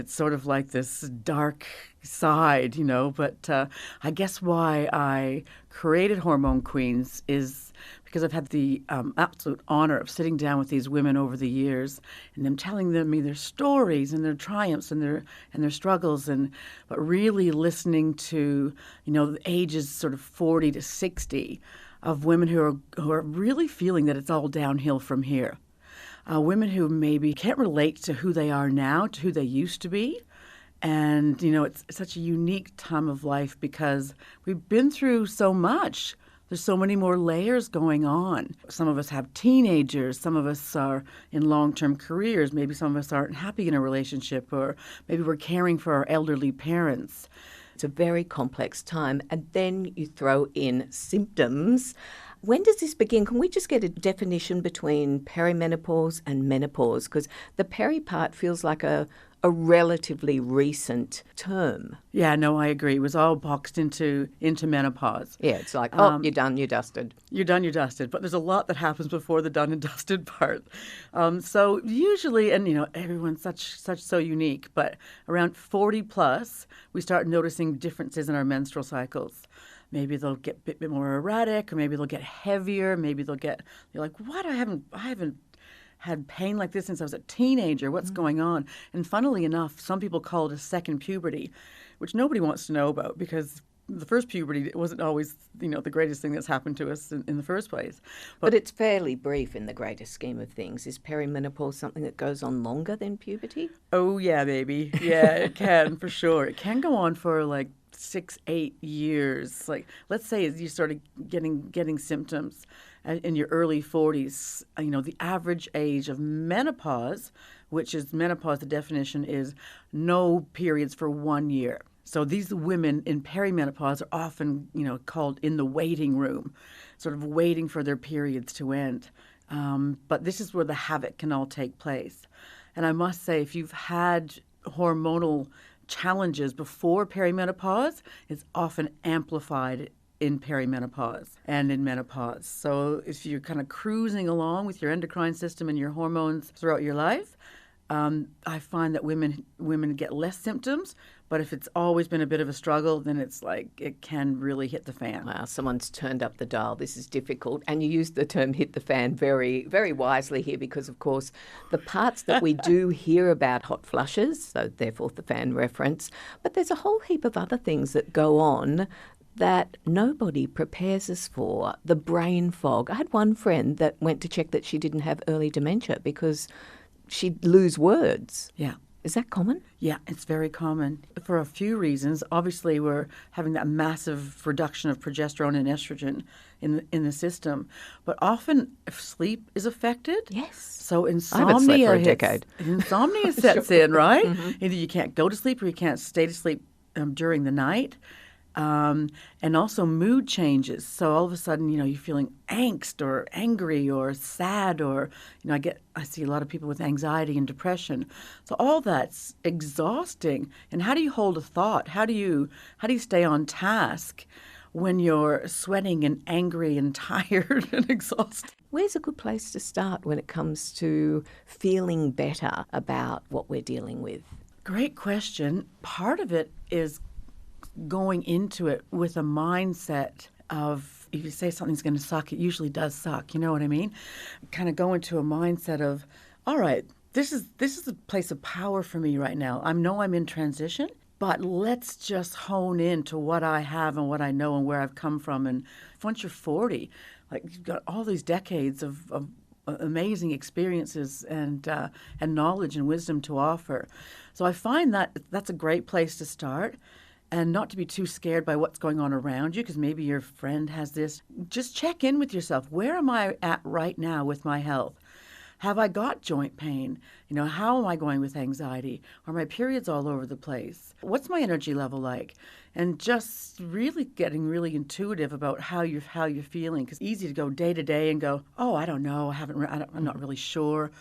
It's sort of like this dark side, but I guess why I created Hormone Queens is because I've had the absolute honor of sitting down with these women over the years and them telling me their stories and their triumphs and their struggles, but really listening to the ages sort of 40 to 60 of women who are really feeling that it's all downhill from here. Women who maybe can't relate to who they are now, to who they used to be. And, it's such a unique time of life because we've been through so much. There's so many more layers going on. Some of us have teenagers. Some of us are in long-term careers. Maybe some of us aren't happy in a relationship, or maybe we're caring for our elderly parents. It's a very complex time. And then you throw in symptoms. When does this begin? Can we just get a definition between perimenopause and menopause? Because the peri part feels like a relatively recent term. Yeah, no, I agree. It was all boxed into menopause. Yeah, it's like, you're done, you're dusted. You're done, you're dusted. But there's a lot that happens before the done and dusted part. So usually, and everyone's so unique, but around 40 plus, we start noticing differences in our menstrual cycles. Maybe they'll get a bit more erratic, or maybe they'll get heavier. Maybe you're like, what? I haven't had pain like this since I was a teenager. What's going on? And funnily enough, some people call it a second puberty, which nobody wants to know about because the first puberty it wasn't always, the greatest thing that's happened to us in the first place. But it's fairly brief in the greater scheme of things. Is perimenopause something that goes on longer than puberty? Oh, yeah, baby. Yeah, it can, for sure. It can go on for like 6-8 years. Like, let's say as you started getting symptoms in your early 40s, the average age of menopause, which is menopause, the definition is no periods for 1 year. So these women in perimenopause are often, called in the waiting room, sort of waiting for their periods to end. But this is where the havoc can all take place. And I must say, if you've had hormonal challenges before perimenopause, it's often amplified in perimenopause and in menopause. So if you're kind of cruising along with your endocrine system and your hormones throughout your life, I find that women get less symptoms, but if it's always been a bit of a struggle, then it's like it can really hit the fan. Wow, someone's turned up the dial. This is difficult. And you use the term hit the fan very, very wisely here because, of course, the parts that we do hear about hot flushes, so therefore the fan reference, but there's a whole heap of other things that go on that nobody prepares us for. The brain fog. I had one friend that went to check that she didn't have early dementia because she'd lose words. Yeah. Is that common? Yeah, it's very common for a few reasons. Obviously, we're having that massive reduction of progesterone and estrogen in the system, but often if sleep is affected. Yes. So insomnia I haven't slept for a decade. Insomnia sets in, right? Mm-hmm. Either you can't go to sleep or you can't stay to sleep during the night. And also mood changes. So all of a sudden, you're feeling angst or angry or sad, or I see a lot of people with anxiety and depression. So all that's exhausting. And how do you hold a thought? How do you stay on task when you're sweating and angry and tired and exhausted? Where's a good place to start when it comes to feeling better about what we're dealing with? Great question. Part of it is going into it with a mindset of, if you say something's going to suck, it usually does suck. You know what I mean? Kind of go into a mindset of, all right, this is a place of power for me right now. I know I'm in transition, but let's just hone in to what I have and what I know and where I've come from. And once you're 40, like you've got all these decades of amazing experiences and knowledge and wisdom to offer. So I find that that's a great place to start. And not to be too scared by what's going on around you, because maybe your friend has this. Just check in with yourself. Where am I at right now with my health? Have I got joint pain? How am I going with anxiety? Are my periods all over the place? What's my energy level like? And just really getting really intuitive about how you're feeling, because it's easy to go day to day and go, oh, I don't know, I'm not really sure.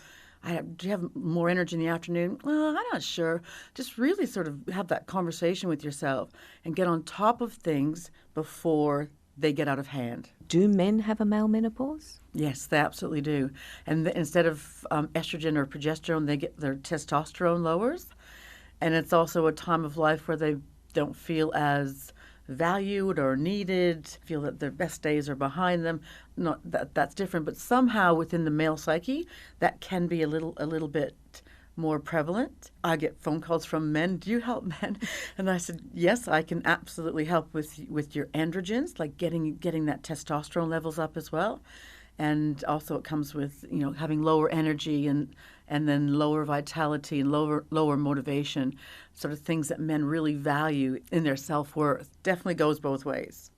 Do you have more energy in the afternoon? Well, I'm not sure. Just really sort of have that conversation with yourself and get on top of things before they get out of hand. Do men have a male menopause? Yes, they absolutely do. And instead of estrogen or progesterone, they get their testosterone lowers. And it's also a time of life where they don't feel as valued or needed, feel that their best days are behind them. Not that that's different, but somehow within the male psyche, that can be a little bit more prevalent. I get phone calls from men. Do you help men? And I said, yes, I can absolutely help with your androgens, like getting that testosterone levels up as well. And also it comes with, having lower energy and then lower vitality and lower motivation, sort of things that men really value in their self-worth. Definitely goes both ways.